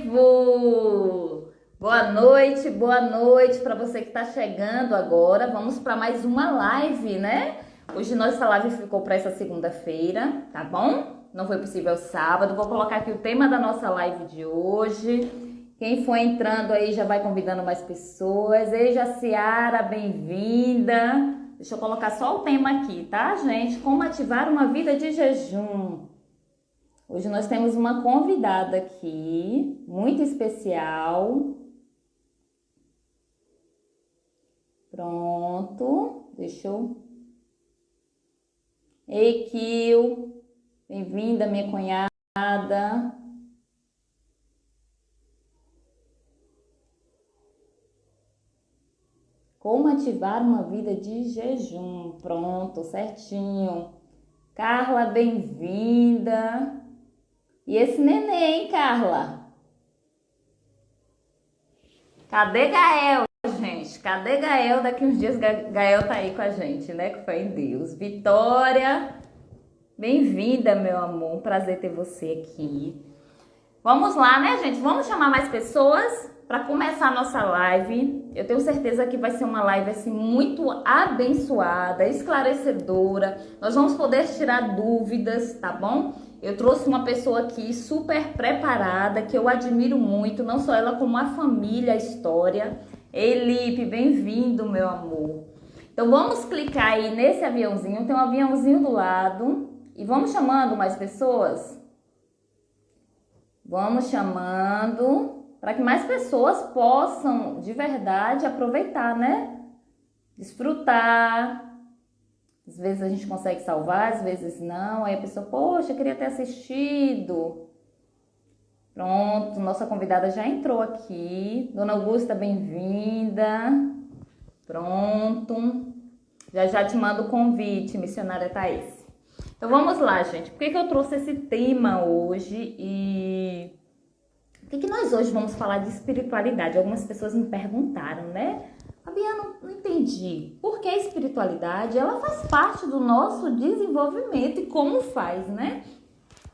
vivo! Boa noite para você que está chegando agora. Vamos para mais uma live, né? Hoje nossa live ficou para essa segunda-feira, tá bom? Não foi possível sábado. Vou colocar aqui o tema da nossa live de hoje. Quem for entrando aí já vai convidando mais pessoas. Ei, Jaciara, bem-vinda! Deixa eu colocar só o tema aqui, tá, gente? Como ativar uma vida de jejum. Hoje nós temos uma convidada aqui, muito especial. Pronto, deixa eu... Ei, Kio, bem-vinda, minha cunhada. Como ativar uma vida de jejum. Pronto, certinho. Carla, bem-vinda. E esse neném, Carla? Cadê Gael, gente? Cadê Gael? Daqui uns dias Gael tá aí com a gente, né? Que foi em Deus. Vitória, bem-vinda, meu amor. Um prazer ter você aqui. Vamos lá, né, gente? Vamos chamar mais pessoas para começar a nossa live. Eu tenho certeza que vai ser uma live assim muito abençoada, esclarecedora. Nós vamos poder tirar dúvidas, tá bom? Eu trouxe uma pessoa aqui super preparada, que eu admiro muito, não só ela, como a família, a história. Elipe, bem-vindo, meu amor. Então vamos clicar aí nesse aviãozinho, tem um aviãozinho do lado, e vamos chamando mais pessoas? Vamos chamando para que mais pessoas possam, de verdade, aproveitar, né? Desfrutar. Às vezes a gente consegue salvar, às vezes não. Aí a pessoa, poxa, eu queria ter assistido. Pronto, nossa convidada já entrou aqui. Dona Augusta, bem-vinda. Pronto. Já te mando o convite, missionária Thaís. Então vamos lá, gente. Por que eu trouxe esse tema hoje? E por que nós hoje vamos falar de espiritualidade? Algumas pessoas me perguntaram, né? Fabiana, não entendi. Por que a espiritualidade? Ela faz parte do nosso desenvolvimento. E como faz, né?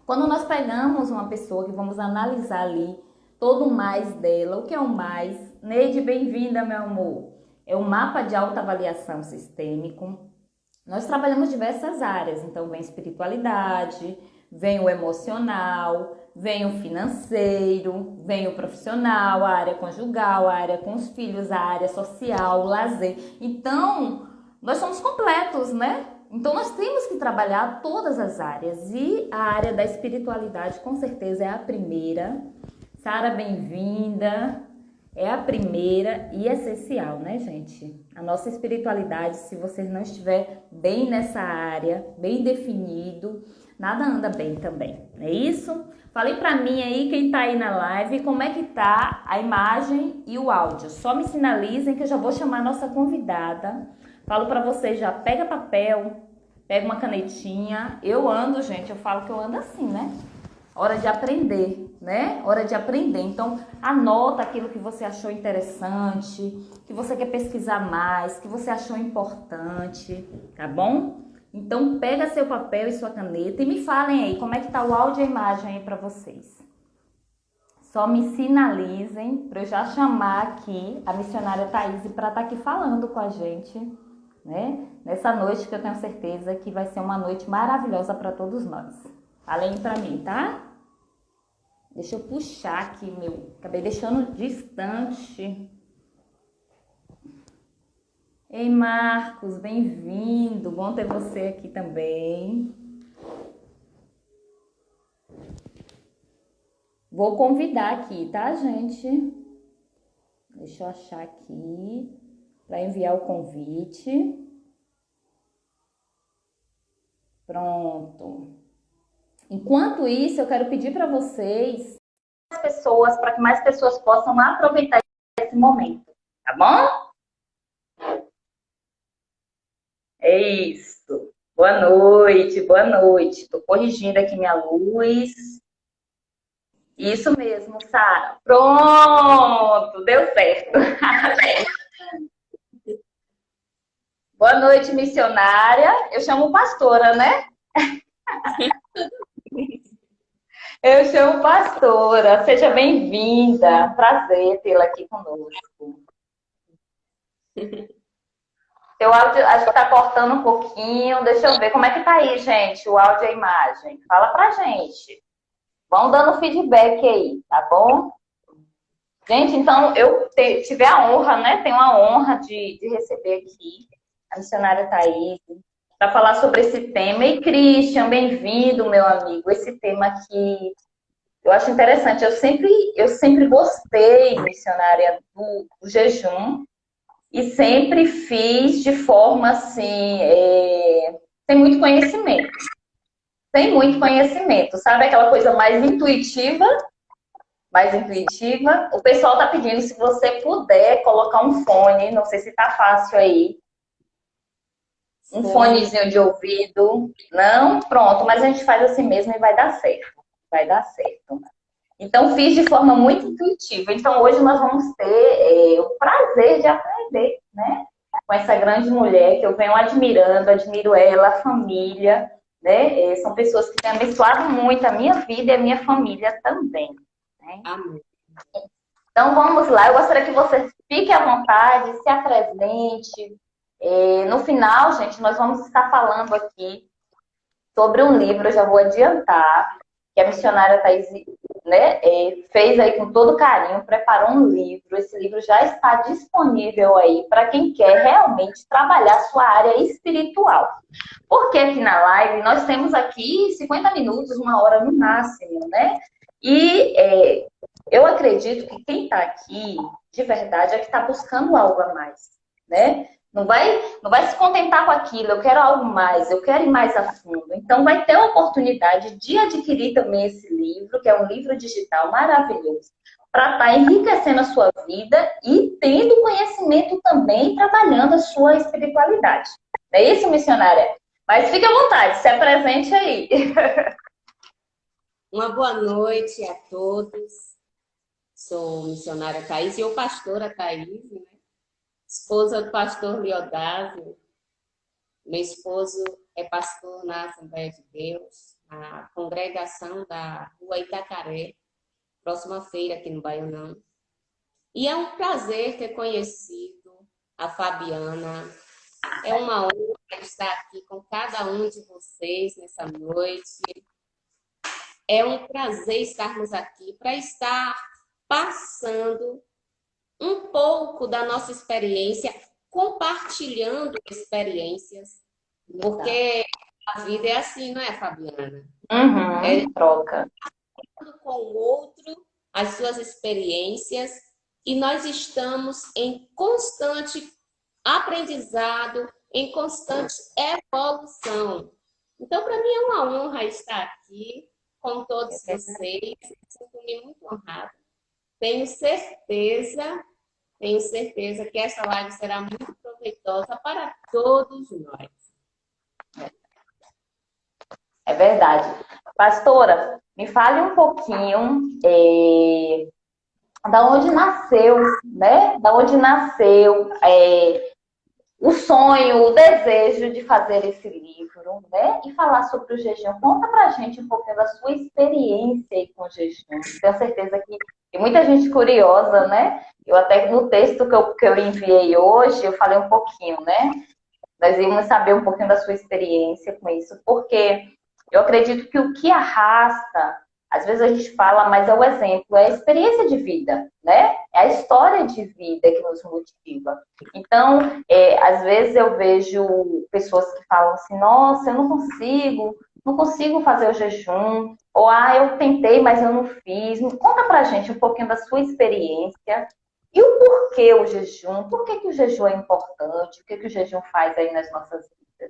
Quando nós pegamos uma pessoa que vamos analisar ali todo o mais dela, o que é o mais? Neide, bem-vinda, meu amor. É o mapa de autoavaliação sistêmico. Nós trabalhamos diversas áreas, então vem espiritualidade, vem o emocional, vem o financeiro, vem o profissional, a área conjugal, a área com os filhos, a área social, o lazer. Então, nós somos completos, né? Então, nós temos que trabalhar todas as áreas e a área da espiritualidade, com certeza, é a primeira. Sara, bem-vinda. É a primeira e essencial, né, gente? A nossa espiritualidade, se você não estiver bem nessa área, bem definido, nada anda bem também, não é isso? Falei pra mim aí, quem tá aí na live, como é que tá a imagem e o áudio. Só me sinalizem que eu já vou chamar a nossa convidada. Falo pra vocês já, pega papel, pega uma canetinha. Eu ando, gente, eu falo que eu ando assim, né? Hora de aprender, né? Hora de aprender. Então, anota aquilo que você achou interessante, que você quer pesquisar mais, que você achou importante, tá bom? Então, pega seu papel e sua caneta e me falem aí como é que tá o áudio e a imagem aí para vocês. Só me sinalizem para eu já chamar aqui a missionária Thaís para estar aqui falando com a gente, né? Nessa noite que eu tenho certeza que vai ser uma noite maravilhosa para todos nós. Falem para mim, tá? Deixa eu puxar aqui, meu. Acabei deixando distante. Ei, Marcos, bem-vindo. Bom ter você aqui também. Vou convidar aqui, tá, gente? Deixa eu achar aqui para enviar o convite. Pronto. Enquanto isso, eu quero pedir para vocês, para que mais pessoas possam aproveitar esse momento, tá bom? É isso. Boa noite, boa noite. Tô corrigindo aqui minha luz. Isso mesmo, Sara. Pronto, deu certo. Boa noite, missionária. Eu chamo pastora, né? Eu chamo pastora, seja bem-vinda. Prazer tê-la aqui conosco. Seu áudio acho que está cortando um pouquinho. Deixa eu ver como é que tá aí, gente, o áudio e a imagem. Fala pra gente. Vão dando feedback aí, tá bom? Gente, então tive a honra, né? Tenho a honra de receber aqui a missionária Thaís para falar sobre esse tema. E Christian, bem-vindo, meu amigo. Esse tema aqui eu acho interessante. Eu sempre gostei, missionária, do jejum e sempre fiz de forma assim, sem muito conhecimento. Sem muito conhecimento, sabe? Aquela coisa mais intuitiva, mais intuitiva. O pessoal tá pedindo se você puder colocar um fone, não sei se tá fácil aí, um fonezinho de ouvido. Não? Pronto, mas a gente faz assim mesmo e vai dar certo. Vai dar certo. Então, fiz de forma muito intuitiva. Então, hoje nós vamos ter o prazer de aprender, né? Com essa grande mulher que eu venho admirando, admiro ela, a família, né? São pessoas que têm abençoado muito a minha vida e a minha família também, né? Amém. Então, vamos lá. Eu gostaria que você fique à vontade, se apresente. No final, gente, nós vamos estar falando aqui sobre um livro, eu já vou adiantar, que a missionária Thaís, né, fez aí com todo carinho, preparou um livro. Esse livro já está disponível aí para quem quer realmente trabalhar sua área espiritual. Porque aqui na live nós temos aqui 50 minutos, uma hora no máximo, né? E eu acredito que quem está aqui, de verdade, é que está buscando algo a mais, né? Não vai se contentar com aquilo, eu quero algo mais, eu quero ir mais a fundo. Então, vai ter a oportunidade de adquirir também esse livro, que é um livro digital maravilhoso, para estar enriquecendo a sua vida e tendo conhecimento também, trabalhando a sua espiritualidade. Não é isso, missionária? Mas fique à vontade, se apresente aí. Uma boa noite a todos. Sou missionária Thaís e eu pastora Thaís, né? Esposa do pastor Leodásio. Meu esposo é pastor na Assembleia de Deus, na congregação da Rua Itacaré, próxima feira aqui no Baianão. E é um prazer ter conhecido a Fabiana. É uma honra estar aqui com cada um de vocês nessa noite. É um prazer estarmos aqui para estar passando um pouco da nossa experiência, compartilhando experiências, porque a vida é assim, não é, Fabiana? É Troca. com o outro as suas experiências e nós estamos em constante aprendizado, em constante evolução. Então, para mim é uma honra estar aqui com todos vocês. Sinto-me muito honrada. Tenho certeza, tenho certeza que essa live será muito proveitosa para todos nós. É verdade. Pastora, me fale um pouquinho da onde nasceu, né? Da onde nasceu o sonho, o desejo de fazer esse livro, né? E falar sobre o jejum. Conta pra gente um pouquinho da sua experiência aí com o jejum. Tenho certeza que tem muita gente curiosa, né? Eu até no texto que eu enviei hoje, eu falei um pouquinho, né? Nós íamos saber um pouquinho da sua experiência com isso, porque eu acredito que o que arrasta, às vezes a gente fala, mas é o exemplo, é a experiência de vida, né? É a história de vida que nos motiva. Então, às vezes eu vejo pessoas que falam assim, nossa, eu não consigo fazer o jejum, ou eu tentei, mas eu não fiz. Conta pra gente um pouquinho da sua experiência e o porquê o jejum, por que o jejum é importante, o que o jejum faz aí nas nossas vidas.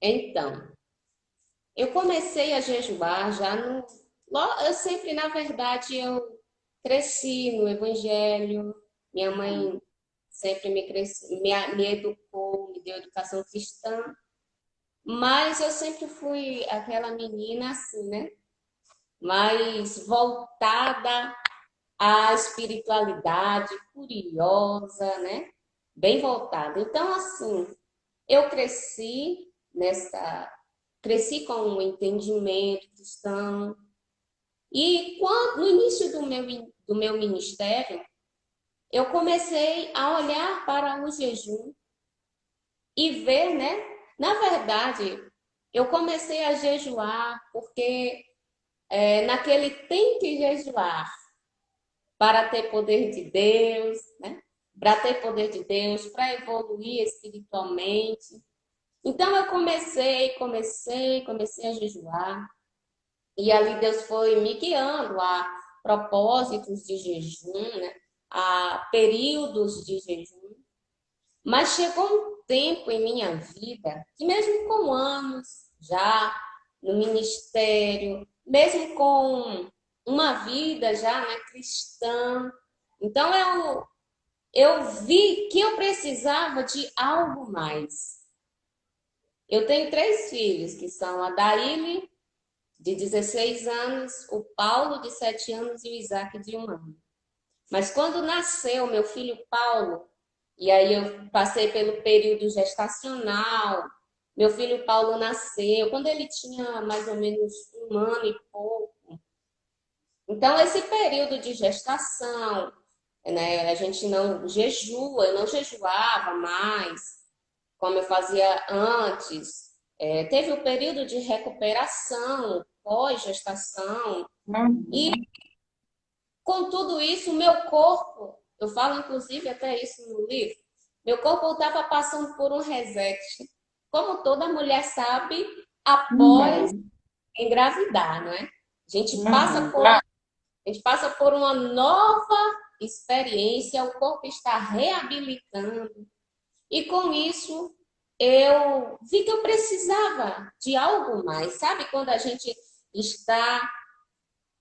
Então, eu comecei a jejuar já no. Eu sempre, na verdade, eu cresci no Evangelho. Minha mãe sempre me educou, me deu educação cristã. Mas eu sempre fui aquela menina assim, né? Mais voltada à espiritualidade, curiosa, né? Bem voltada. Então, assim, eu cresci nessa cresci com um entendimento cristão. E no início do meu ministério, eu comecei a olhar para o jejum e ver, né? Na verdade, eu comecei a jejuar porque naquele tem que jejuar para ter poder de Deus, né? Para ter poder de Deus, para evoluir espiritualmente. Então eu comecei a jejuar. E ali Deus foi me guiando a propósitos de jejum, né? A períodos de jejum. Mas chegou um tempo em minha vida que mesmo com anos já no ministério, mesmo com uma vida já, né, cristã, então eu vi que eu precisava de algo mais. Eu tenho 3 filhos, que são a Daíle, de 16 anos, o Paulo, de 7 anos, e o Isaac, de 1 ano. Mas quando nasceu meu filho Paulo, e aí eu passei pelo período gestacional, meu filho Paulo nasceu quando ele tinha mais ou menos 1 ano e pouco. Então, esse período de gestação, né, a gente não jejua, eu não jejuava mais, como eu fazia antes. Teve o período de recuperação, pós-gestação, e Uhum. com tudo isso, o meu corpo, eu falo inclusive até isso no livro, meu corpo estava passando por um reset, como toda mulher sabe, após Uhum. engravidar, não é? Uhum. A gente passa por uma nova experiência, o corpo está reabilitando. E com isso, eu vi que eu precisava de algo mais. Sabe quando a gente está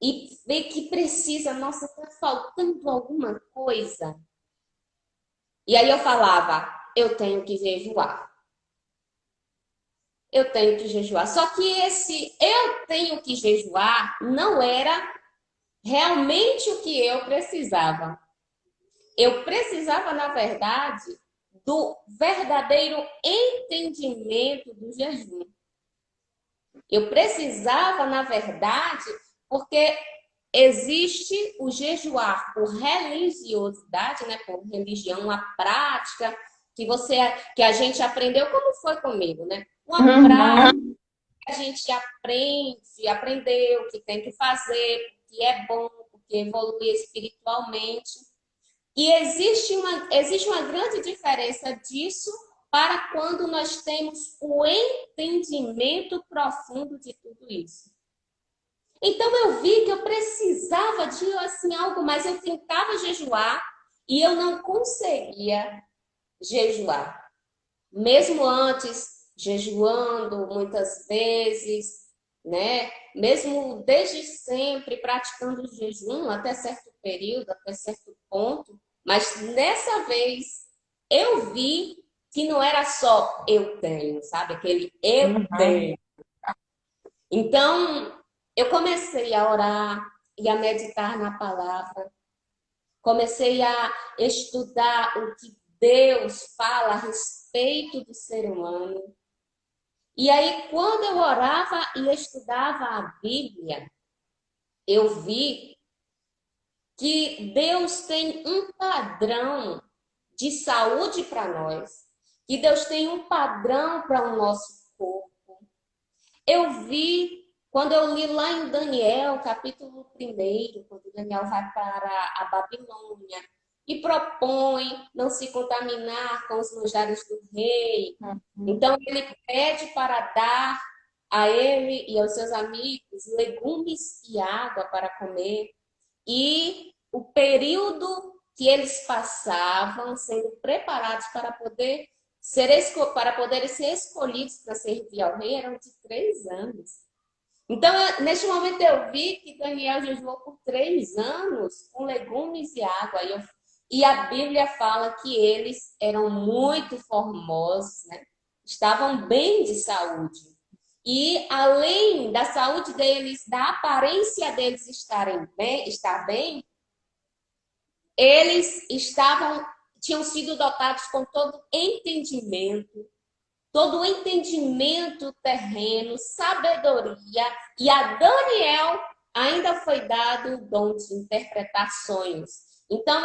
e vê que precisa, nossa, está faltando alguma coisa? E aí eu falava, eu tenho que jejuar. Eu tenho que jejuar. Só que esse eu tenho que jejuar não era realmente o que eu precisava. Eu precisava, na verdade, do verdadeiro entendimento do jejum. Eu precisava, na verdade, porque existe o jejuar por religiosidade, né, por religião, uma prática que a gente aprendeu, como foi comigo, né? Uma prática Uhum. que a gente aprendeu, que tem que fazer, que é bom, que evolui espiritualmente. E existe uma grande diferença disso para quando nós temos o entendimento profundo de tudo isso. Então eu vi que eu precisava de assim algo mais. Eu tentava jejuar e eu não conseguia jejuar. Mesmo antes, jejuando muitas vezes, né? Mesmo desde sempre praticando o jejum até certo período, até certo ponto, mas nessa vez eu vi que não era só eu tenho, sabe? Aquele eu Uhum. tenho. Então, eu comecei a orar e a meditar na palavra. Comecei a estudar o que Deus fala a respeito do ser humano. E aí, quando eu orava e estudava a Bíblia, eu vi que Deus tem um padrão de saúde para nós, que Deus tem um padrão para o nosso corpo. Eu vi, quando eu li lá em Daniel, capítulo 1, quando Daniel vai para a Babilônia e propõe não se contaminar com os manjares do rei. Uhum. Então, ele pede para dar a ele e aos seus amigos legumes e água para comer. E o período que eles passavam sendo preparados para poderem ser escolhidos para servir ao rei eram de 3 anos. Então, neste momento eu vi que Daniel jejuou por 3 anos com legumes e água. E a Bíblia fala que eles eram muito formosos, né? Estavam bem de saúde. E além da saúde deles, da aparência deles estar bem, eles tinham sido dotados com todo entendimento, todo o entendimento terreno, sabedoria, e a Daniel ainda foi dado o dom de interpretar sonhos. Então,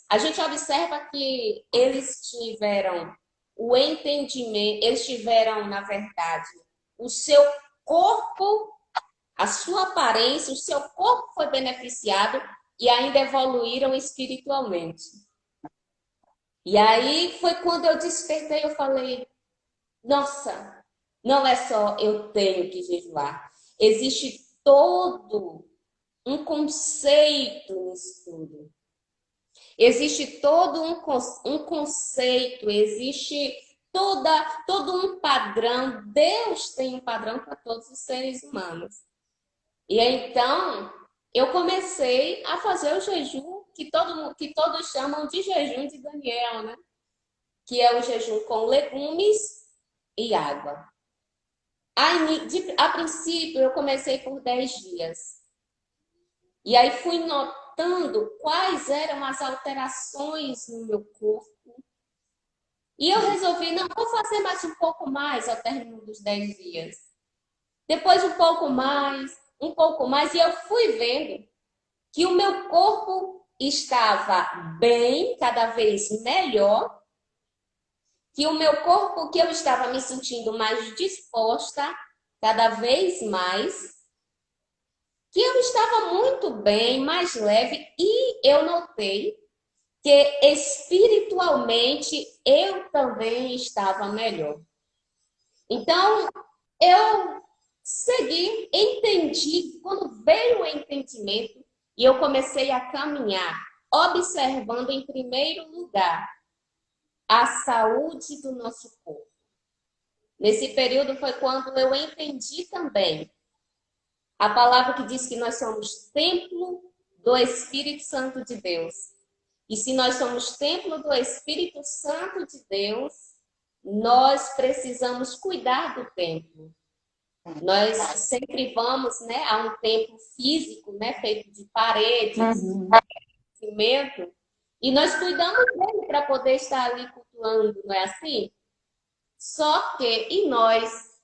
a gente observa que eles tiveram o entendimento, eles tiveram, na verdade, o seu corpo, a sua aparência, o seu corpo foi beneficiado e ainda evoluíram espiritualmente. E aí foi quando eu despertei, eu falei, nossa, não é só eu tenho que jejuar. Existe todo um conceito nisso tudo. Existe todo um conceito, existe todo um padrão. Deus tem um padrão para todos os seres humanos. E então, eu comecei a fazer o jejum que todos chamam de jejum de Daniel, né? Que é o jejum com legumes e água. A princípio, eu comecei por 10 dias. E aí fui notando quais eram as alterações no meu corpo. E eu resolvi, não, vou fazer mais um pouco mais ao término dos 10 dias. Depois um pouco mais. E eu fui vendo que o meu corpo estava bem, cada vez melhor, que o meu corpo, que eu estava me sentindo mais disposta, cada vez mais, que eu estava muito bem, mais leve, e eu notei que espiritualmente eu também estava melhor. Então, eu segui, entendi, quando veio o entendimento, e eu comecei a caminhar, observando em primeiro lugar a saúde do nosso corpo. Nesse período foi quando eu entendi também a palavra que diz que nós somos templo do Espírito Santo de Deus. E se nós somos templo do Espírito Santo de Deus, nós precisamos cuidar do templo. Nós sempre vamos, né, a um templo físico, né, feito de paredes, cimento, e nós cuidamos dele para poder estar ali cultuando, não é assim? Só que, e nós,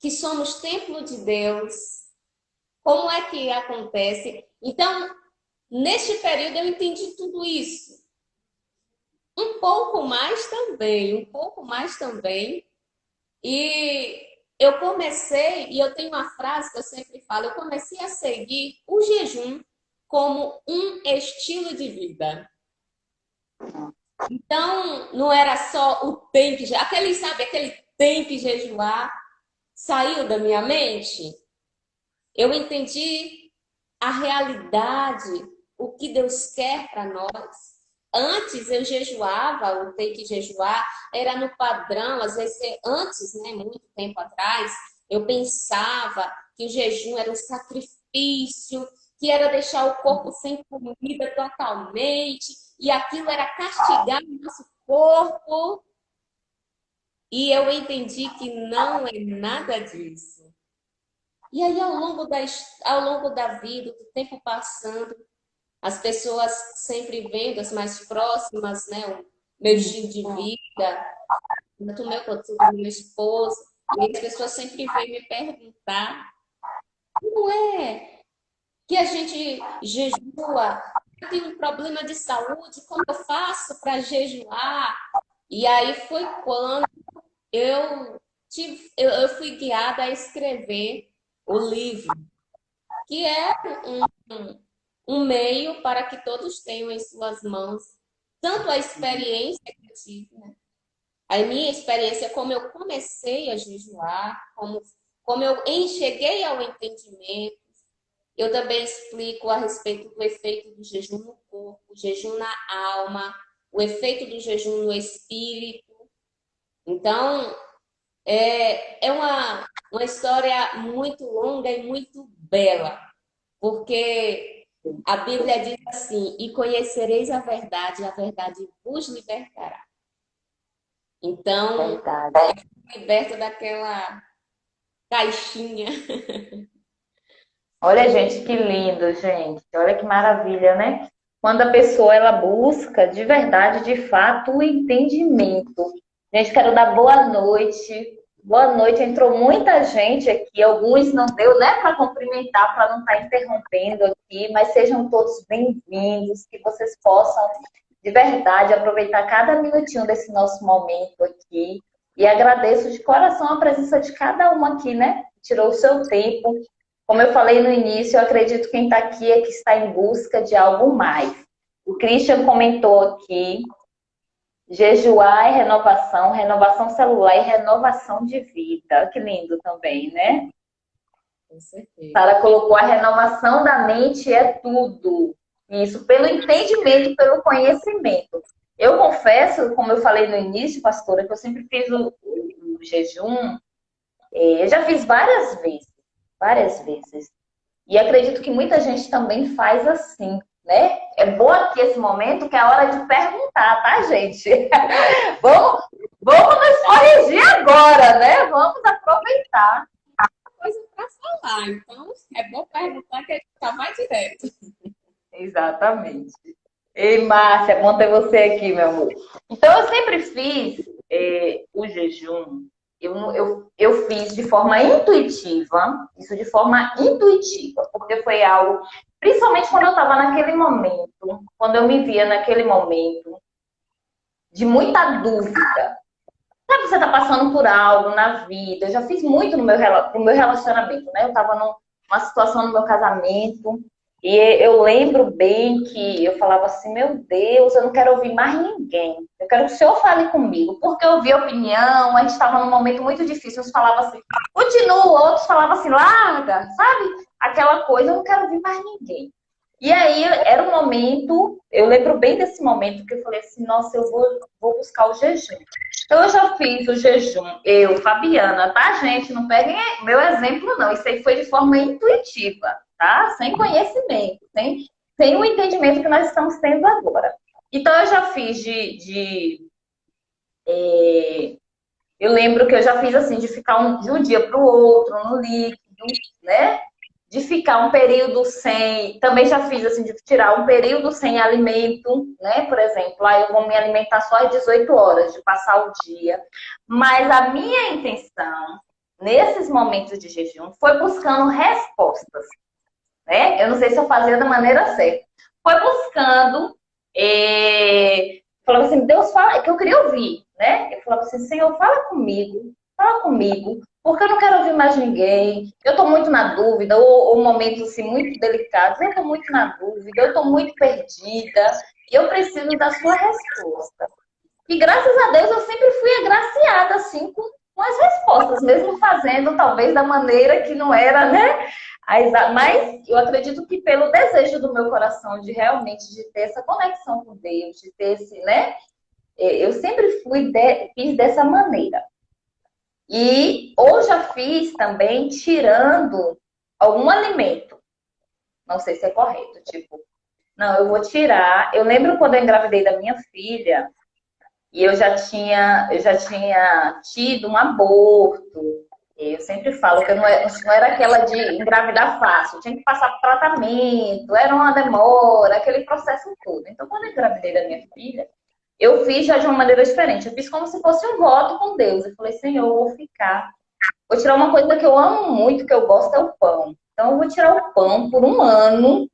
que somos templo de Deus, como é que acontece? Então, neste período eu entendi tudo isso. Um pouco mais também. E eu comecei, e eu tenho uma frase que eu sempre falo, eu comecei a seguir o jejum como um estilo de vida. Então, não era só o tem que jejuar, aquele tem que jejuar, saiu da minha mente. Eu entendi a realidade, o que Deus quer para nós. Antes eu jejuava, o ter que jejuar era no padrão, às vezes antes, né, muito tempo atrás, eu pensava que o jejum era um sacrifício, que era deixar o corpo sem comida totalmente, e aquilo era castigar o nosso corpo. E eu entendi que não é nada disso. E aí, ao longo da vida, do tempo passando, as pessoas sempre vendo, as mais próximas, né? O meu estilo de vida, tanto o meu quanto o do meu esposo. E as pessoas sempre vêm me perguntar, como é que a gente jejua? Eu tenho um problema de saúde, como eu faço para jejuar? E aí foi quando eu fui guiada a escrever o livro, que é um meio para que todos tenham em suas mãos tanto a experiência que eu tive, né? A minha experiência, como eu comecei a jejuar, como eu cheguei ao entendimento. Eu também explico a respeito do efeito do jejum no corpo, o jejum na alma, o efeito do jejum no espírito. Então, é uma história muito longa e muito bela, porque a Bíblia diz assim: e conhecereis a verdade vos libertará. Então, liberta daquela caixinha. Olha, gente, que lindo, gente. Olha que maravilha, né? Quando a pessoa ela busca de verdade, de fato, o entendimento. Gente, quero dar boa noite. Boa noite. Entrou muita gente aqui. Alguns não deu, né, para cumprimentar, para não estar interrompendo aqui, mas sejam todos bem-vindos, que vocês possam, de verdade, aproveitar cada minutinho desse nosso momento aqui. E agradeço de coração a presença de cada um aqui, né? Tirou o seu tempo. Como eu falei no início, eu acredito que quem está aqui é que está em busca de algo mais. O Christian comentou aqui. Jejuar e renovação, renovação celular e renovação de vida. Que lindo também, né? Com certeza. Sara colocou a renovação da mente é tudo. Isso, pelo entendimento, pelo conhecimento. Eu confesso, como eu falei no início, pastora, que eu sempre fiz o jejum. Eu já fiz várias vezes. Várias vezes. E acredito que muita gente também faz assim, né? É bom aqui esse momento que é a hora de perguntar, tá, gente? Vamos nos corrigir agora, né? Vamos aproveitar. Coisa para falar, então é bom perguntar que a gente tá mais direto. Exatamente. Ei, Márcia, é bom ter você aqui, meu amor. Então, eu sempre fiz o jejum. Eu fiz de forma intuitiva, isso de forma intuitiva, porque foi algo, principalmente quando eu estava naquele momento, quando eu me via naquele momento de muita dúvida. Sabe, você está passando por algo na vida, eu já fiz muito no meu relacionamento, né? Eu estava numa situação no meu casamento, e eu lembro bem que eu falava assim, meu Deus, eu não quero ouvir mais ninguém. Eu quero que o Senhor fale comigo. Porque eu ouvi opinião, a gente estava num momento muito difícil. Uns falavam assim, continua, outros falavam assim, larga, sabe? Aquela coisa, eu não quero ouvir mais ninguém. E aí, era um momento, eu lembro bem desse momento, que eu falei assim, nossa, eu vou buscar o jejum. Então, eu já fiz o jejum, eu, Fabiana, tá, gente? Não peguem meu exemplo, não. Isso aí foi de forma intuitiva, tá? Sem conhecimento, sem o entendimento que nós estamos tendo agora. Então, eu já fiz eu lembro que eu já fiz assim, de ficar de um dia para o outro, no líquido, né? De ficar um período sem. Também já fiz assim, de tirar um período sem alimento, né? Por exemplo, aí eu vou me alimentar só às 18 horas, de passar o dia. Mas a minha intenção, nesses momentos de jejum, foi buscando respostas, né? Eu não sei se eu fazia da maneira certa. Foi buscando. Falava assim, Deus fala, que eu queria ouvir, né? Eu falava assim, Senhor, fala comigo, porque eu não quero ouvir mais ninguém. Eu estou muito na dúvida, ou momentos assim, muito delicados, eu estou muito na dúvida, eu estou muito perdida, e eu preciso da sua resposta. E graças a Deus eu sempre fui agraciada assim com as respostas, mesmo fazendo talvez da maneira que não era, né? Mas eu acredito que pelo desejo do meu coração de realmente de ter essa conexão com Deus, de ter esse, né? Eu sempre fiz dessa maneira. E ou já fiz também tirando algum alimento. Não sei se é correto, tipo, não, eu vou tirar. Eu lembro quando eu engravidei da minha filha, e eu já tinha tido um aborto. Eu sempre falo que eu não era aquela de engravidar fácil, tinha que passar por tratamento, era uma demora, aquele processo todo. Então, quando eu engravidei da minha filha, eu fiz já de uma maneira diferente. Eu fiz como se fosse um voto com Deus. Eu falei, Senhor, eu vou tirar uma coisa que eu amo muito, que eu gosto, é o pão. Então, eu vou tirar o pão por um ano,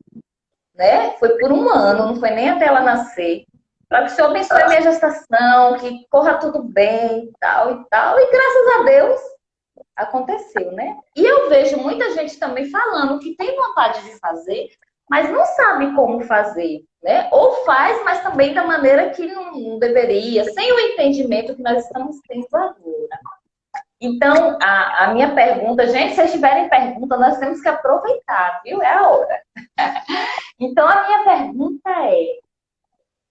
né? Foi por um ano, não foi nem até ela nascer. Para que o Senhor abençoe a minha gestação, que corra tudo bem, e tal e tal. E graças a Deus, aconteceu, né? E eu vejo muita gente também falando que tem vontade de fazer, mas não sabe como fazer, né? Ou faz, mas também da maneira que não deveria, sem o entendimento que nós estamos tendo agora. Então, a minha pergunta, gente, se vocês tiverem pergunta, nós temos que aproveitar, viu? É a hora. Então, a minha pergunta é: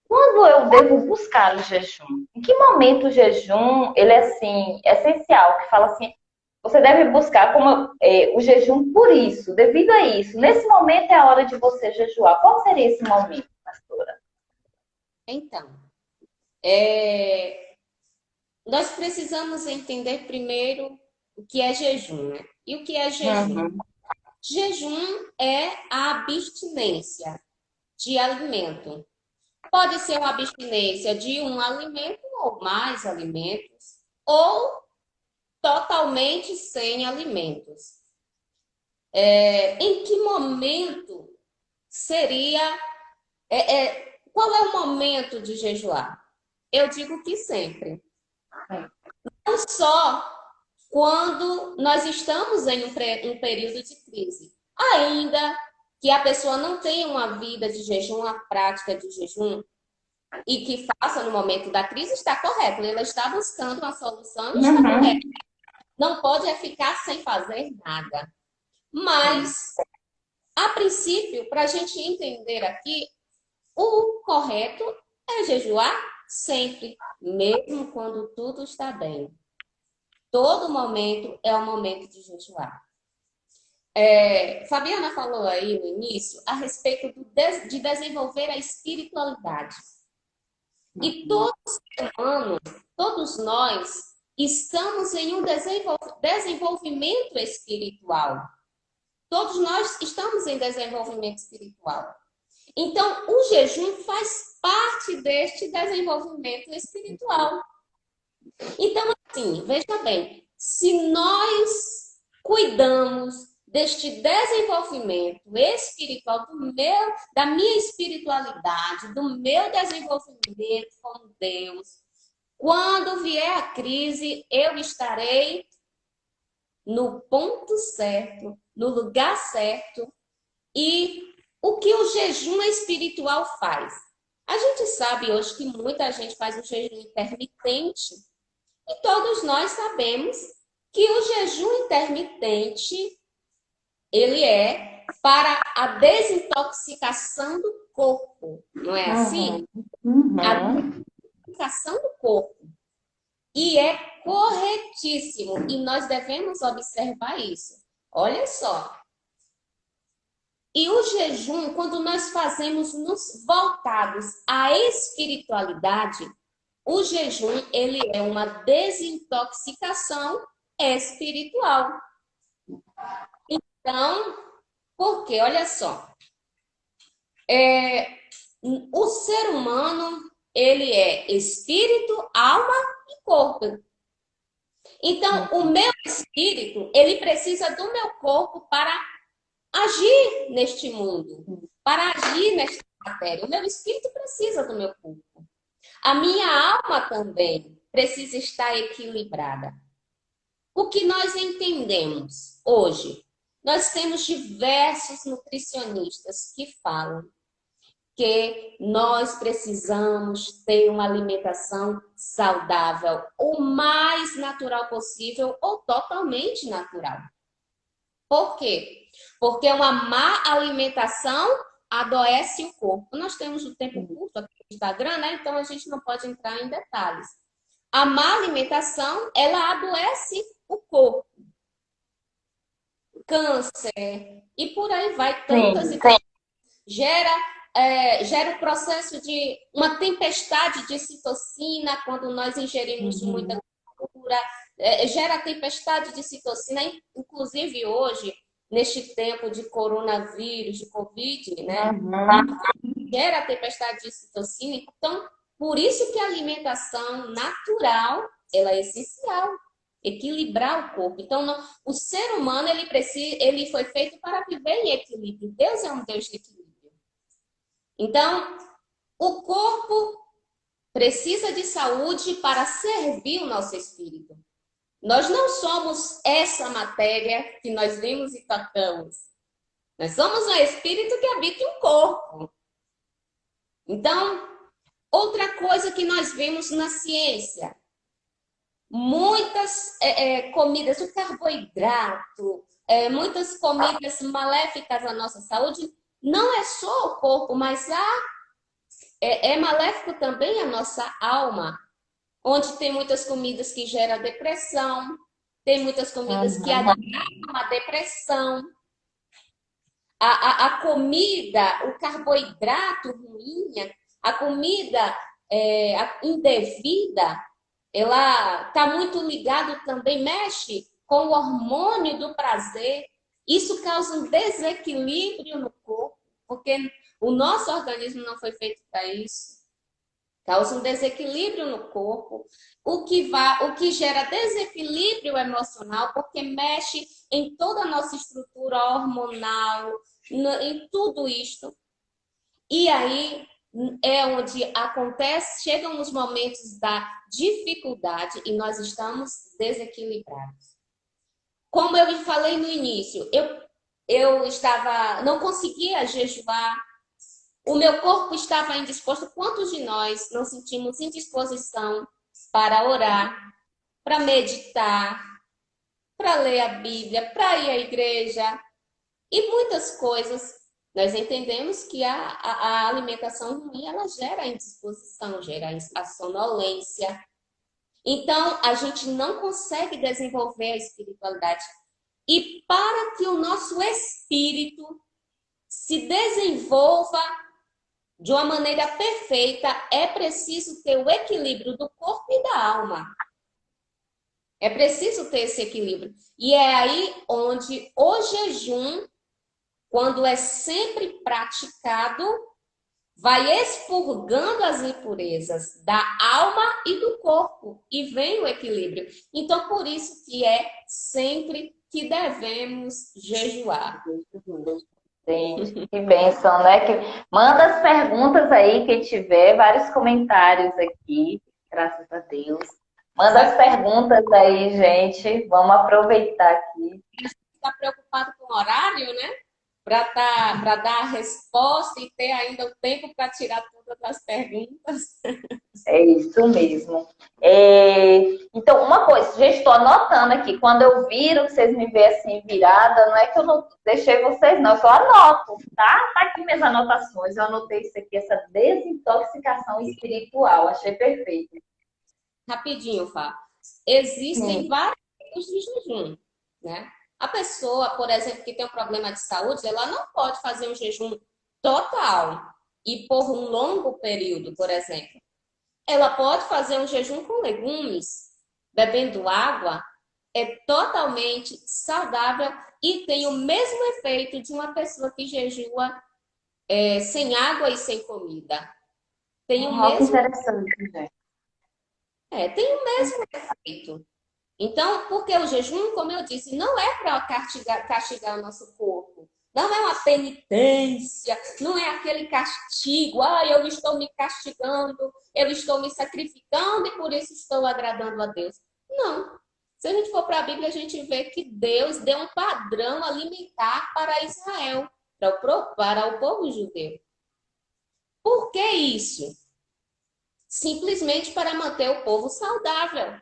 quando eu devo buscar o jejum? Em que momento o jejum, ele é assim, essencial? Que fala assim, você deve buscar o jejum por isso, devido a isso. Nesse momento é a hora de você jejuar. Qual seria esse momento, pastora? Então, nós precisamos entender primeiro o que é jejum, né? E o que é jejum? Uhum. Jejum é a abstinência de alimento. Pode ser uma abstinência de um alimento ou mais alimentos, ou totalmente sem alimentos. Em que momento seria... qual é o momento de jejuar? Eu digo que sempre. Não só quando nós estamos em um período de crise. Ainda que a pessoa não tenha uma vida de jejum, uma prática de jejum, e que faça no momento da crise, está correto. Ela está buscando uma solução e está correto. Não pode ficar sem fazer nada. Mas, a princípio, para a gente entender aqui, o correto é jejuar sempre, mesmo quando tudo está bem. Todo momento é o momento de jejuar. Fabiana falou aí no início a respeito de desenvolver a espiritualidade. E todo ser humano, todos nós, estamos em um desenvolvimento espiritual. Todos nós estamos em desenvolvimento espiritual. Então, o jejum faz parte deste desenvolvimento espiritual. Então, assim, veja bem, se nós cuidamos deste desenvolvimento espiritual, da minha espiritualidade, do meu desenvolvimento com Deus, quando vier a crise, eu estarei no ponto certo, no lugar certo. E o que o jejum espiritual faz? A gente sabe hoje que muita gente faz um jejum intermitente, e todos nós sabemos que o jejum intermitente, ele é para a desintoxicação do corpo, não é assim? A desintoxicação do corpo. E é corretíssimo, e nós devemos observar isso. Olha só. E o jejum, quando nós fazemos nos voltados à espiritualidade, o jejum, ele é uma desintoxicação espiritual. Então, porque, olha só, o ser humano, ele é espírito, alma e corpo. Então, o meu espírito, ele precisa do meu corpo para agir neste mundo, para agir nesta matéria. O meu espírito precisa do meu corpo. A minha alma também precisa estar equilibrada. O que nós entendemos hoje? Nós temos diversos nutricionistas que falam que nós precisamos ter uma alimentação saudável, o mais natural possível ou totalmente natural. Por quê? Porque uma má alimentação adoece o corpo. Nós temos um tempo curto aqui no Instagram, né? Então a gente não pode entrar em detalhes. A má alimentação, ela adoece o corpo. Câncer, e por aí vai, tantas e tantas. Gera o processo de uma tempestade de citocina quando nós ingerimos muita gordura. Gera a tempestade de citocina, inclusive hoje, neste tempo de coronavírus, de Covid, né? Gera a tempestade de citocina. Então, por isso que a alimentação natural, ela é essencial. Equilibrar o corpo. Então, o ser humano, ele foi feito para viver em equilíbrio. Deus é um Deus de equilíbrio. Então, o corpo precisa de saúde para servir o nosso espírito. Nós não somos essa matéria que nós vimos e tocamos. Nós somos um espírito que habita em um corpo. Então, outra coisa que nós vemos na ciência, muitas comidas, o carboidrato, muitas comidas maléficas à nossa saúde, não é só o corpo, mas é maléfico também a nossa alma, onde tem muitas comidas que geram depressão, tem muitas comidas que agravam a depressão. A comida, o carboidrato ruim, a comida indevida, ela está muito ligado também, mexe com o hormônio do prazer. Isso causa um desequilíbrio no corpo, porque o nosso organismo não foi feito para isso. causa um desequilíbrio no corpo, o que gera desequilíbrio emocional, porque mexe em toda a nossa estrutura hormonal, em tudo isto. E aí é onde chegam os momentos da dificuldade e nós estamos desequilibrados. Como eu falei no início, não conseguia jejuar, o meu corpo estava indisposto. Quantos de nós não sentimos indisposição para orar, para meditar, para ler a Bíblia, para ir à igreja e muitas coisas? Nós entendemos que a alimentação ruim, ela gera a indisposição, gera a sonolência. Então, a gente não consegue desenvolver a espiritualidade. E para que o nosso espírito se desenvolva de uma maneira perfeita, é preciso ter o equilíbrio do corpo e da alma. É preciso ter esse equilíbrio. E é aí onde o jejum, quando é sempre praticado, vai expurgando as impurezas da alma e do corpo e vem o equilíbrio. Então, por isso que é sempre que devemos jejuar. Gente, que bênção, né? Manda as perguntas aí, quem tiver, vários comentários aqui, graças a Deus. Manda as perguntas aí, gente. Vamos aproveitar aqui. Está preocupado com o horário, né? Para dar a resposta e ter ainda o tempo para tirar todas as perguntas. É isso mesmo. Então, uma coisa, gente, estou anotando aqui. Quando eu viro, que vocês me veem assim virada, não é que eu não deixei vocês, não. Eu só anoto, tá? Tá aqui minhas anotações. Eu anotei isso aqui, essa desintoxicação espiritual. Achei perfeito. Rapidinho, Fá. Existem vários tipos de jejum, né? A pessoa, por exemplo, que tem um problema de saúde, ela não pode fazer um jejum total e por um longo período, por exemplo. Ela pode fazer um jejum com legumes, bebendo água, é totalmente saudável e tem o mesmo efeito de uma pessoa que jejua sem água e sem comida. Tem o mesmo... interessante, gente. Tem o mesmo efeito. Então, porque o jejum, como eu disse, não é para castigar o nosso corpo. Não é uma penitência, não é aquele castigo. Eu estou me castigando, eu estou me sacrificando e por isso estou agradando a Deus. Não. Se a gente for para a Bíblia, a gente vê que Deus deu um padrão alimentar para Israel, para o povo judeu. Por que isso? Simplesmente para manter o povo saudável,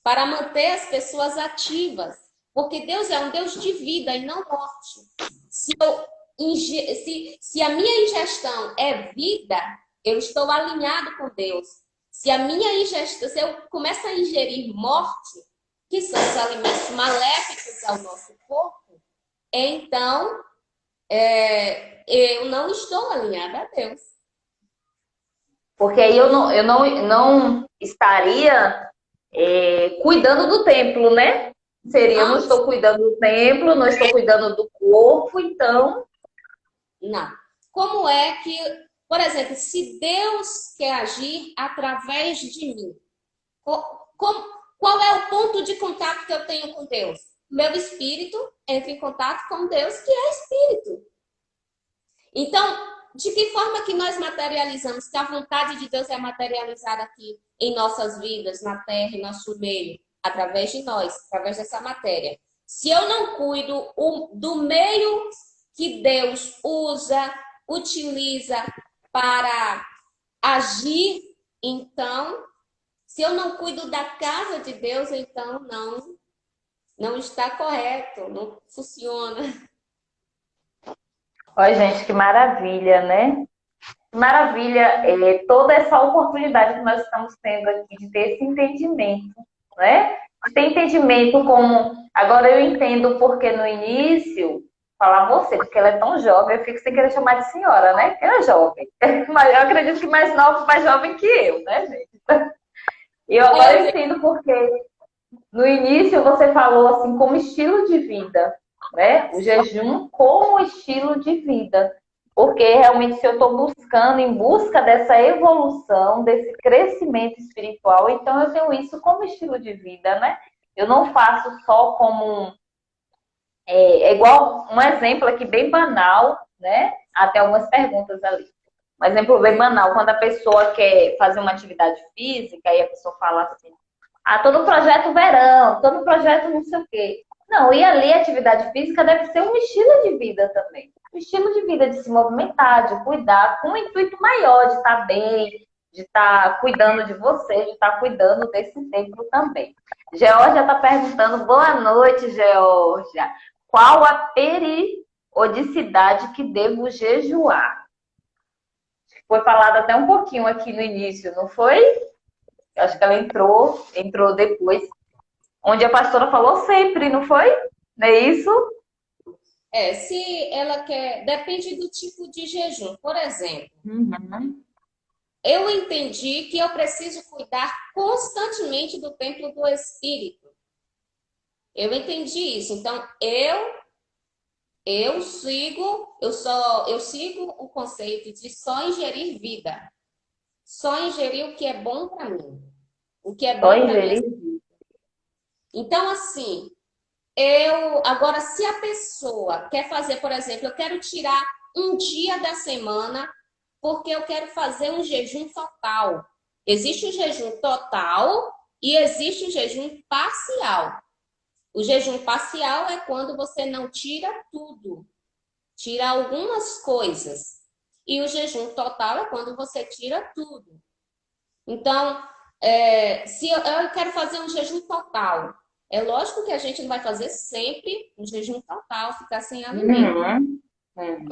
para manter as pessoas ativas. Porque Deus é um Deus de vida e não morte. Se a minha ingestão é vida, eu estou alinhado com Deus. Se eu começo a ingerir morte, que são os alimentos maléficos ao nosso corpo, então eu não estou alinhada a Deus. Porque aí eu não estaria cuidando do templo, né? Eu não estou cuidando do templo, não estou cuidando do corpo, então... Não. Como é que, por exemplo, se Deus quer agir através de mim, qual é o ponto de contato que eu tenho com Deus? Meu espírito entra em contato com Deus, que é espírito. Então, de que forma que nós materializamos? Que a vontade de Deus é materializada aqui em nossas vidas, na terra, em nosso meio, através de nós, através dessa matéria. Se eu não cuido do meio que Deus utiliza para agir, então, se eu não cuido da casa de Deus, então não está correto, não funciona. Olha, gente, que maravilha, né? Que maravilha toda essa oportunidade que nós estamos tendo aqui de ter esse entendimento, né? De ter entendimento como... Agora eu entendo porque no início, falar você, porque ela é tão jovem, eu fico sem querer chamar de senhora, né? Porque ela é jovem. Mas eu acredito que mais nova, mais jovem que eu, né, gente? E eu agora entendo porque no início você falou assim como estilo de vida, né? O jejum como estilo de vida. Porque realmente se eu estou buscando, em busca dessa evolução, desse crescimento espiritual, então eu tenho isso como estilo de vida, né? Eu não faço só como é igual um exemplo aqui bem banal, né? Até algumas perguntas ali. Um exemplo bem banal, quando a pessoa quer fazer uma atividade física e a pessoa fala assim, ah, tô no projeto verão, tô no projeto não sei o quê. Não, e ali a atividade física deve ser um estilo de vida também. Um estilo de vida de se movimentar, de cuidar, com um intuito maior de estar bem, de estar cuidando de você, de estar cuidando desse templo também. Georgia está perguntando, boa noite, Georgia. Qual a periodicidade que devo jejuar? Foi falado até um pouquinho aqui no início, não foi? Acho que ela entrou depois. Onde a pastora falou sempre, não foi? Não é isso? Se ela quer, depende do tipo de jejum. Por exemplo, Uhum. eu entendi que eu preciso cuidar constantemente do templo do Espírito. Eu entendi isso. Então, eu sigo o conceito de só ingerir vida. Só ingerir o que é bom para mim. O que é Só bom para mim. ingerir. Então, assim, agora, se a pessoa quer fazer, por exemplo, eu quero tirar um dia da semana porque eu quero fazer um jejum total. Existe o jejum total e existe o jejum parcial. O jejum parcial é quando você não tira tudo, tira algumas coisas. E o jejum total é quando você tira tudo. Então, se eu quero fazer um jejum total, é lógico que a gente não vai fazer sempre um jejum total, ficar sem alimento. Uhum. Uhum.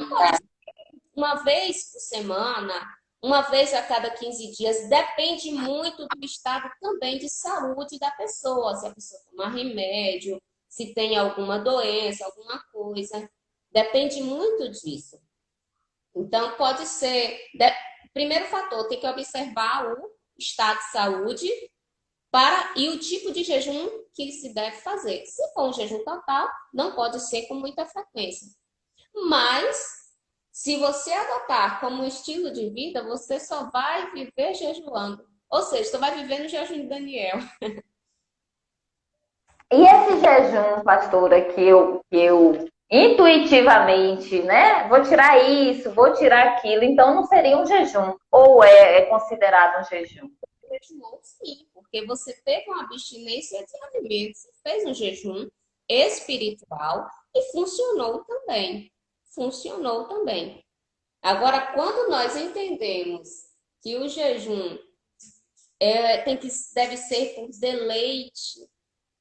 Uma vez por semana, uma vez a cada 15 dias, depende muito do estado também de saúde da pessoa, se a pessoa tomar remédio, se tem alguma doença, alguma coisa, depende muito disso. Então, pode ser, primeiro fator, tem que observar o estado de saúde e o tipo de jejum que se deve fazer. Se for um jejum total, não pode ser com muita frequência. Mas, se você adotar como estilo de vida, você só vai viver jejuando. Ou seja, você vai viver no jejum de Daniel. E esse jejum, pastora, que eu intuitivamente, né? Vou tirar isso, vou tirar aquilo, então não seria um jejum. Ou é considerado um jejum? Jejuou sim, porque você teve uma abstinência de alimentos, você fez um jejum espiritual e funcionou também. Funcionou também. Agora, quando nós entendemos que o jejum deve ser por deleite,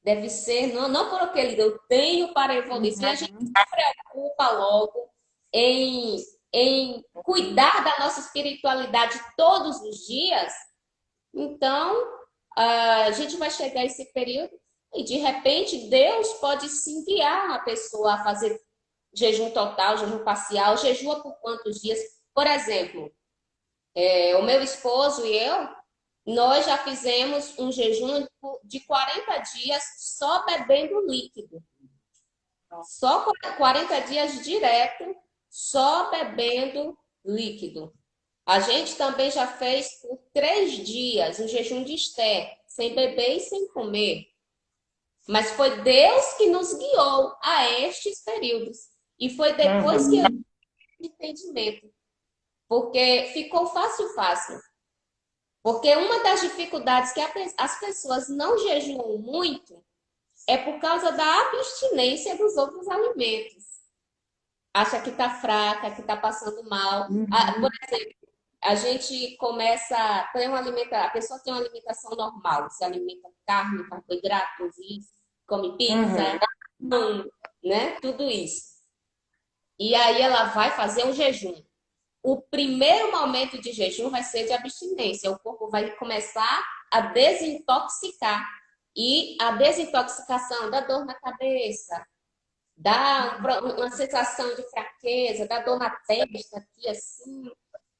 deve ser, não por aquele eu tenho para evoluir, se a gente se preocupa logo em, em cuidar da nossa espiritualidade todos os dias, então a gente vai chegar a esse período e de repente Deus pode se enviar a pessoa a fazer jejum total, jejum parcial, jejua por quantos dias? Por exemplo, o meu esposo e eu, nós já fizemos um jejum de 40 dias só bebendo líquido. Só 40 dias direto, só bebendo líquido. A gente também já fez por 3 dias um jejum de Esté, sem beber e sem comer. Mas foi Deus que nos guiou a estes períodos. E foi depois que eu Uhum. tive entendimento. Porque ficou fácil. Porque uma das dificuldades que as pessoas não jejuam muito é por causa da abstinência dos outros alimentos. Acha que está fraca, que está passando mal. Por exemplo, a gente começa a ter a pessoa tem uma alimentação normal, se alimenta carne, carboidratos, come pizza, Uhum. pão, né? Tudo isso. E aí ela vai fazer um jejum. O primeiro momento de jejum vai ser de abstinência. O corpo vai começar a desintoxicar. E a desintoxicação dá dor na cabeça, dá uma sensação de fraqueza, dá dor na testa, aqui assim.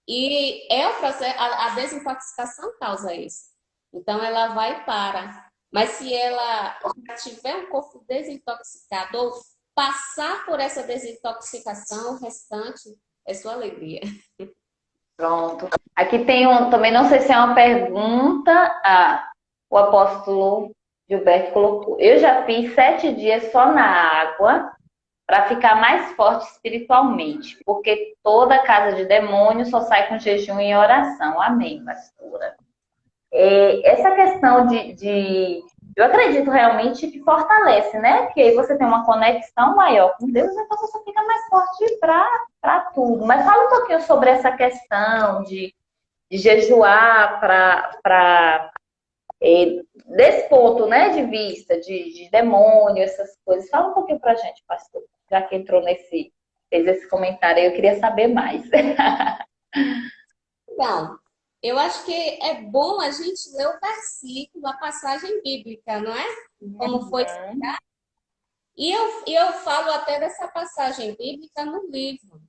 E é o processo, a desintoxicação causa isso. Então ela vai para. Mas se ela já tiver um corpo desintoxicado ou passar por essa desintoxicação, o restante é sua alegria. Pronto. Aqui tem também não sei se é uma pergunta. O apóstolo Gilberto colocou. Eu já fiz 7 dias só na água para ficar mais forte espiritualmente, porque toda casa de demônio só sai com jejum e oração. Amém, pastora. Essa questão eu acredito realmente que fortalece, né? Que aí você tem uma conexão maior com Deus, então você fica mais forte para tudo. Mas fala um pouquinho sobre essa questão de jejuar desse ponto, né, de vista, de demônio, essas coisas. Fala um pouquinho pra gente, pastor, já que entrou fez esse comentário aí, eu queria saber mais. Então, eu acho que é bom a gente ler o versículo, a passagem bíblica, não é? Como foi. E eu falo até dessa passagem bíblica no livro.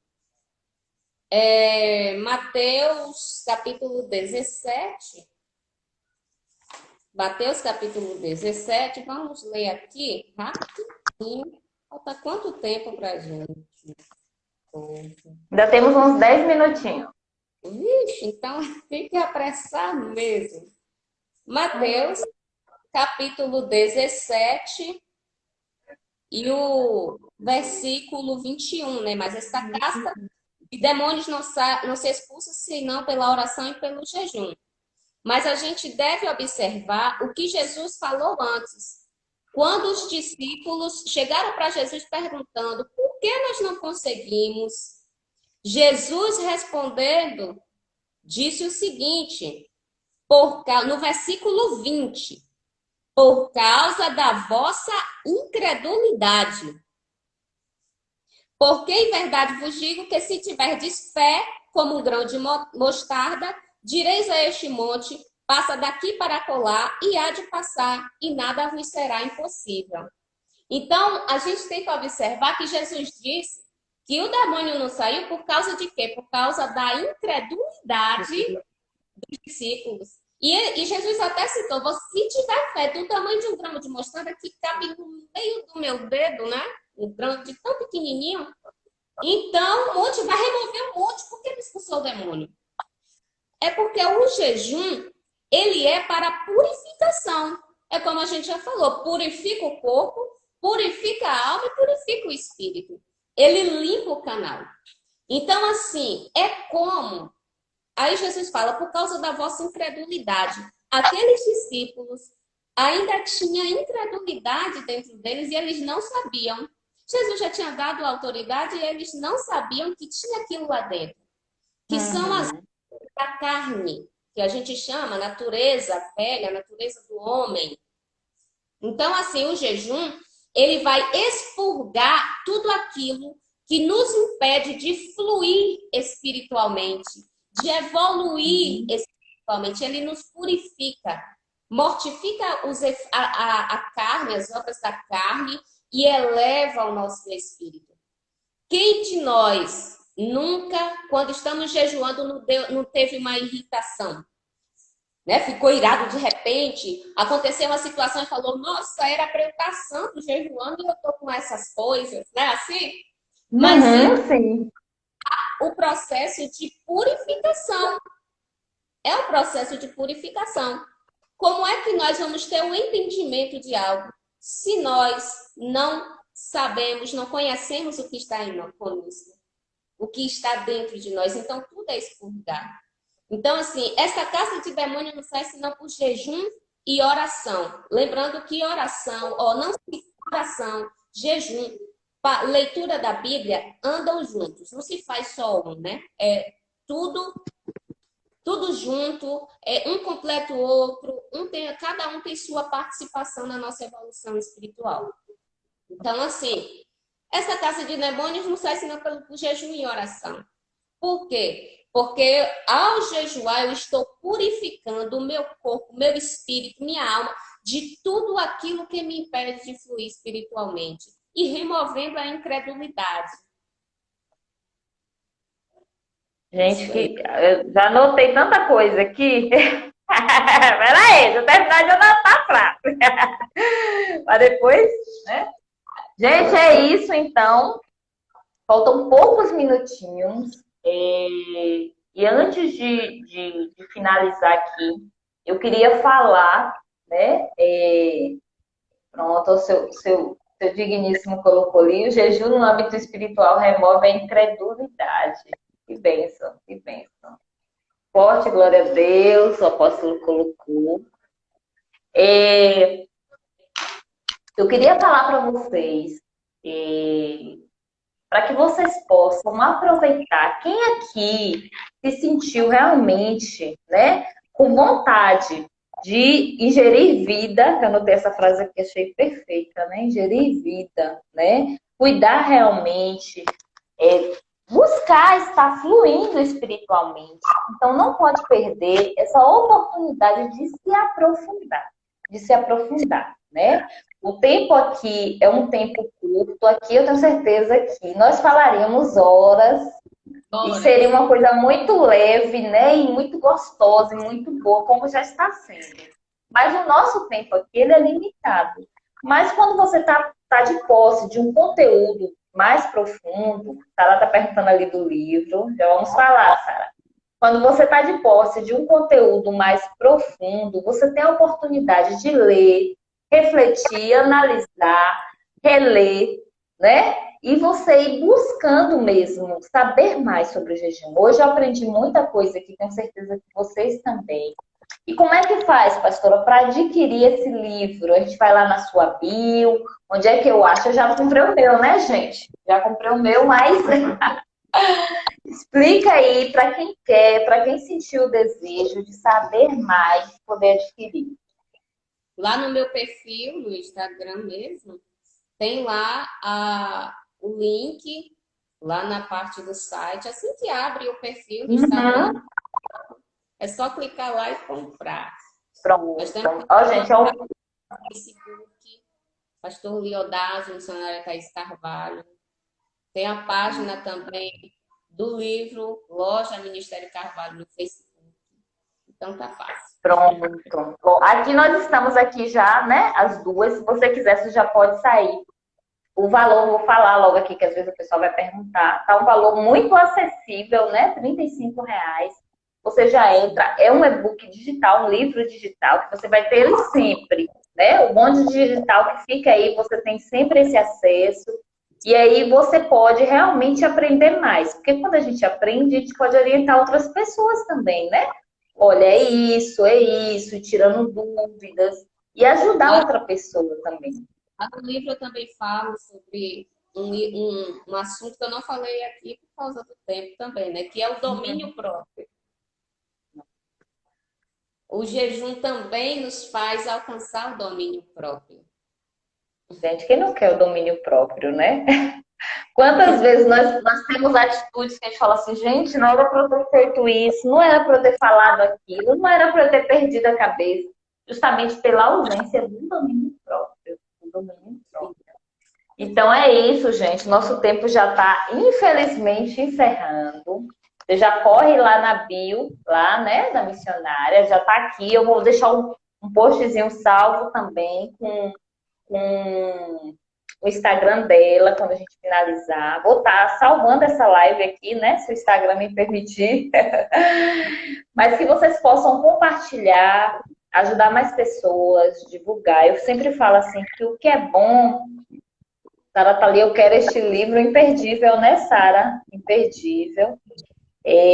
Mateus capítulo 17. Mateus capítulo 17, vamos ler aqui rapidinho. Falta quanto tempo para gente? Ainda temos uns 10 minutinhos. Vixe, então tem que apressar mesmo. Mateus capítulo 17 e o versículo 21, né? Mas esta casta de demônios não se expulsa senão pela oração e pelo jejum. Mas a gente deve observar o que Jesus falou antes. Quando os discípulos chegaram para Jesus perguntando por que nós não conseguimos, Jesus respondendo, disse o seguinte, no versículo 20, por causa da vossa incredulidade. Porque em verdade vos digo que se tiverdes fé como um grão de mostarda, direis a este monte, passa daqui para colar, e há de passar, e nada vos será impossível. Então, a gente tem que observar que Jesus disse que o demônio não saiu por causa de quê? Por causa da incredulidade dos discípulos. E Jesus até citou, se tiver fé do tamanho de um grão de mostarda, que cabe no meio do meu dedo, né? Um grão de tão pequenininho, então o monte vai remover o monte. Por que ele expulsou o demônio? É porque o jejum, ele é para purificação. É como a gente já falou, purifica o corpo, purifica a alma e purifica o espírito. Ele limpa o canal. Então, assim, é como... Aí Jesus fala, por causa da vossa incredulidade. Aqueles discípulos ainda tinha incredulidade dentro deles e eles não sabiam. Jesus já tinha dado autoridade e eles não sabiam que tinha aquilo lá dentro. Que são as da carne, que a gente chama natureza velha, natureza do homem. Então, assim, o jejum, ele vai expurgar tudo aquilo que nos impede de fluir espiritualmente, de evoluir espiritualmente. Ele nos purifica, mortifica a carne, as obras da carne, e eleva o nosso espírito. Quem de nós nunca, quando estamos jejuando, não teve uma irritação? Né? Ficou irado de repente, aconteceu uma situação e falou, nossa, era para eu estar santo jejuando e eu estou com essas coisas, né? Assim? Mas sim. O processo de purificação. É o processo de purificação. Como é que nós vamos ter um entendimento de algo se nós não sabemos, não conhecemos o que está em conosco, o que está dentro de nós? Então, tudo é expurgar. Então, assim, essa caça de demônio não sai senão por jejum e oração. Lembrando que oração, jejum, leitura da Bíblia andam juntos. Não se faz só um, né? É tudo junto, um completa o outro, cada um tem sua participação na nossa evolução espiritual. Então, assim, essa caça de demônios não sai senão pelo jejum e oração. Por quê? Porque ao jejuar eu estou purificando o meu corpo, meu espírito, minha alma, de tudo aquilo que me impede de fluir espiritualmente e removendo a incredulidade. Gente, eu já anotei tanta coisa aqui. Peraí, deixa eu terminar de anotar a frase. Para depois, né? Gente, é isso então. Faltam poucos minutinhos. E antes de finalizar aqui, eu queria falar, né? Pronto, seu digníssimo colocou ali, o jejum no âmbito espiritual remove a incredulidade. Que bênção, que bênção. Forte, glória a Deus, o apóstolo colocou. Eu queria falar para vocês, para que vocês possam aproveitar. Quem aqui se sentiu realmente, né, com vontade de ingerir vida, que eu anotei essa frase aqui, achei perfeita, né? Ingerir vida, né? Cuidar realmente, buscar estar fluindo espiritualmente. Então, não pode perder essa oportunidade de se aprofundar, né? O tempo aqui é um tempo curto, aqui eu tenho certeza que nós falaríamos horas e seria uma coisa muito leve, né? E muito gostosa e muito boa, como já está sendo. Mas o nosso tempo aqui ele é limitado. Mas quando você tá de posse de um conteúdo mais profundo, Sara está perguntando ali do livro, já vamos falar, Sara. Quando você está de posse de um conteúdo mais profundo, você tem a oportunidade de ler, refletir, analisar, reler, né? E você ir buscando mesmo saber mais sobre o jejum. Hoje eu aprendi muita coisa aqui, tenho certeza que vocês também. E como é que faz, pastora, para adquirir esse livro? A gente vai lá na sua bio. Onde é que eu acho? Eu já comprei o meu, né, gente? Já comprei o meu, mas explica aí para quem quer, para quem sentiu o desejo de saber mais, poder adquirir. Lá no meu perfil, no Instagram mesmo, tem lá o link, lá na parte do site. Assim que abre o perfil do Instagram, é só clicar lá e comprar. Pronto. Nós temos Ó, gente, ó, no Facebook, Pastor Liodásio, missionária Thaís Carvalho. Tem a página também do livro Loja Ministério Carvalho no Facebook. Então tá fácil. pronto. Bom, aqui nós estamos aqui já, né? As duas. Se você quiser, você já pode sair. O valor, vou falar logo aqui, que às vezes o pessoal vai perguntar. Tá um valor muito acessível, né? R$ 35. Você já entra, é um e-book digital, um livro digital, que você vai ter ele sempre, né? O bonde digital que fica aí, você tem sempre esse acesso. E aí você pode realmente aprender mais. Porque quando a gente aprende, a gente pode orientar outras pessoas também, né? Olha, é isso, tirando dúvidas. E ajudar outra pessoa também. Lá no livro eu também falo sobre um assunto que eu não falei aqui por causa do tempo também, né? Que é o domínio próprio. O jejum também nos faz alcançar o domínio próprio. Gente, quem não quer o domínio próprio, né? Quantas vezes nós temos atitudes que a gente fala assim, gente, não era para eu ter feito isso, não era para eu ter falado aquilo, não era para eu ter perdido a cabeça, justamente pela ausência do domínio próprio. Do domínio próprio. Então é isso, gente. Nosso tempo já está, infelizmente, encerrando. Você já corre lá na bio, lá, né, da missionária, já está aqui. Eu vou deixar um postzinho salvo também com o Instagram dela quando a gente finalizar. Vou estar salvando essa live aqui, né? Se o Instagram me permitir. Mas que vocês possam compartilhar, ajudar mais pessoas, divulgar. Eu sempre falo assim que o que é bom, Sara tá ali, eu quero este livro imperdível, né, Sara? Imperdível.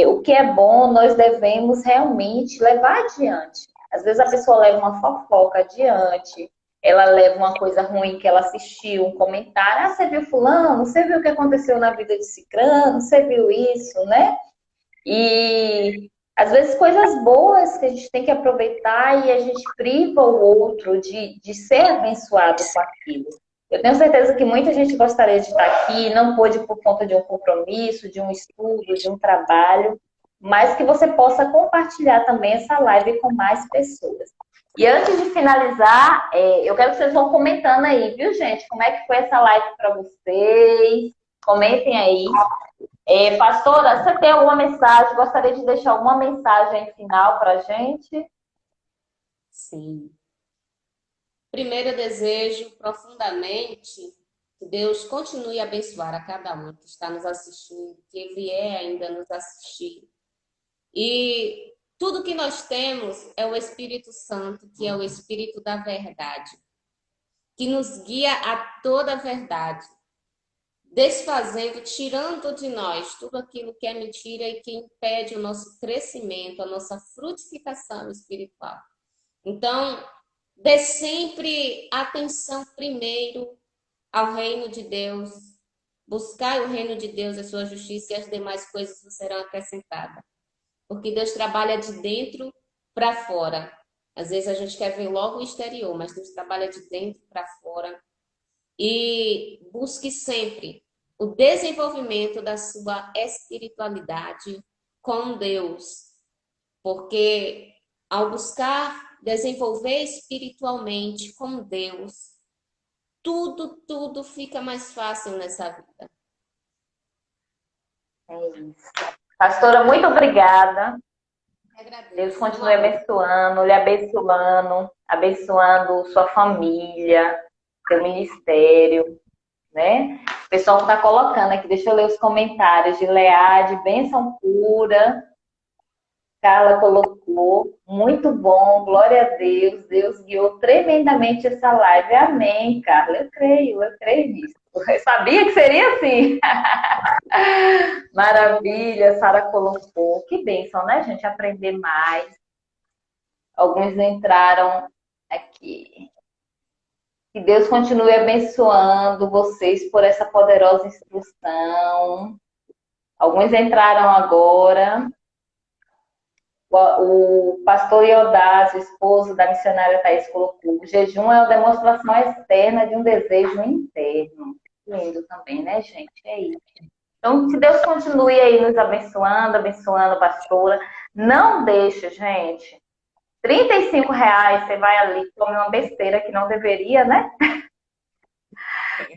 O que é bom, nós devemos realmente levar adiante. Às vezes a pessoa leva uma fofoca adiante, ela leva uma coisa ruim que ela assistiu, um comentário. Ah, você viu fulano? Você viu o que aconteceu na vida de cicrano? Você viu isso, né? E às vezes coisas boas que a gente tem que aproveitar e a gente priva o outro de ser abençoado com aquilo. Eu tenho certeza que muita gente gostaria de estar aqui, não pôde por conta de um compromisso, de um estudo, de um trabalho, mas que você possa compartilhar também essa live com mais pessoas. E antes de finalizar, eu quero que vocês vão comentando aí, viu, gente? Como é que foi essa live para vocês? Comentem aí. Pastora, você tem alguma mensagem? Gostaria de deixar alguma mensagem final para a gente? Sim. Primeiro, eu desejo profundamente Que Deus continue a abençoar a cada um que está nos assistindo, que vier ainda nos assistir. E tudo que nós temos é o Espírito Santo, que é o Espírito da verdade, que nos guia a toda a verdade, desfazendo, tirando de nós tudo aquilo que é mentira e que impede o nosso crescimento, a nossa frutificação espiritual. Então, dê sempre atenção primeiro ao reino de Deus, buscai o reino de Deus, a sua justiça, e as demais coisas vos serão acrescentadas. Porque Deus trabalha de dentro para fora. Às vezes a gente quer ver logo o exterior, mas Deus trabalha de dentro para fora. E busque sempre o desenvolvimento da sua espiritualidade com Deus. Porque ao buscar desenvolver espiritualmente com Deus, tudo fica mais fácil nessa vida. É isso. Pastora, muito obrigada. Agradeço. Deus continue abençoando, lhe abençoando, abençoando sua família, seu ministério, né? O pessoal está colocando aqui, deixa eu ler os comentários de Leade, bênção pura. Carla colocou, muito bom, glória a Deus, Deus guiou tremendamente essa live, amém, Carla, eu creio nisso, eu sabia que seria assim. Maravilha, Sara colocou, que bênção, né, gente, aprender mais. Alguns entraram aqui. Que Deus continue abençoando vocês por essa poderosa instrução. Alguns entraram agora. O pastor Iodásio, esposo da missionária Thaís, colocou: o jejum é a demonstração externa de um desejo interno. Lindo também, né, gente? É isso. Então, que Deus continue aí nos abençoando, abençoando a pastora. Não deixa, gente. R$ 35, você vai ali, come uma besteira que não deveria, né?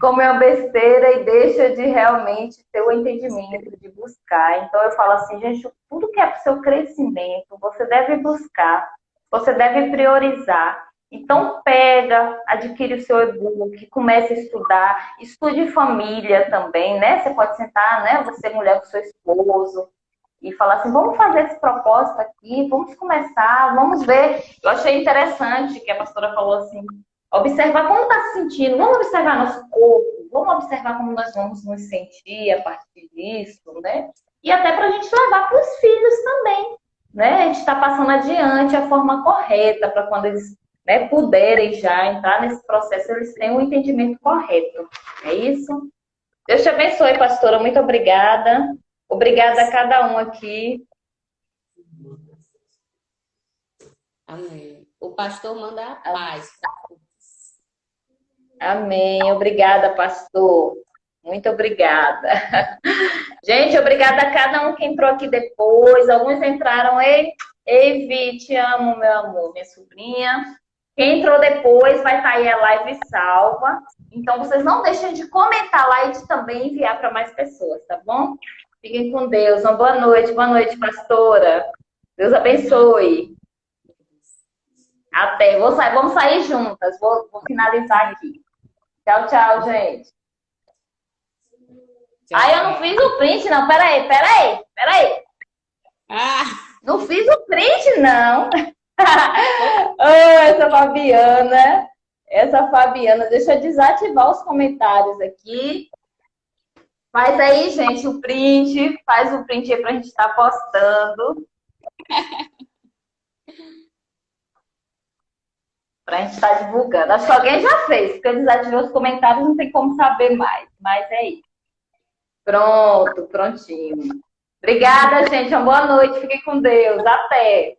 Come uma besteira e deixa de realmente ter o entendimento, de buscar. Então eu falo assim, gente, tudo que é para o seu crescimento, você deve buscar, você deve priorizar. Então pega, adquire o seu e-book, comece a estudar, estude família também, né? Você pode sentar, né? Você mulher com seu esposo e falar assim, vamos fazer esse propósito aqui, vamos começar, vamos ver. Eu achei interessante que a pastora falou assim, observar como está se sentindo, vamos observar nosso corpo, vamos observar como nós vamos nos sentir a partir disso, né? E até para a gente levar para os filhos também, né? A gente está passando adiante a forma correta para quando eles, né, puderem já entrar nesse processo, eles tenham um entendimento correto. É isso? Deus te abençoe, pastora. Muito obrigada. Obrigada a cada um aqui. Amém. O pastor manda a paz para todos. Amém. Obrigada, pastor. Muito obrigada. Gente, obrigada a cada um que entrou aqui depois. Alguns entraram, ei, Vi, te amo, meu amor, minha sobrinha. Quem entrou depois vai estar aí a live salva. Então, vocês não deixem de comentar lá e de também enviar para mais pessoas, tá bom? Fiquem com Deus. Uma boa noite, pastora. Deus abençoe. Até. Vamos sair juntas. Vou finalizar aqui. Tchau, tchau, gente. Tchau. Eu não fiz o print, não. Peraí. Ah! Não fiz o print, não. Essa Fabiana. Deixa eu desativar os comentários aqui. Faz aí, gente, o print. Faz o print aí pra gente estar postando. Pra gente estar divulgando. Acho que alguém já fez, porque eu desativei os comentários, não tem como saber mais. Mas é isso. Pronto, prontinho. Obrigada, gente. Uma boa noite. Fiquem com Deus. Até.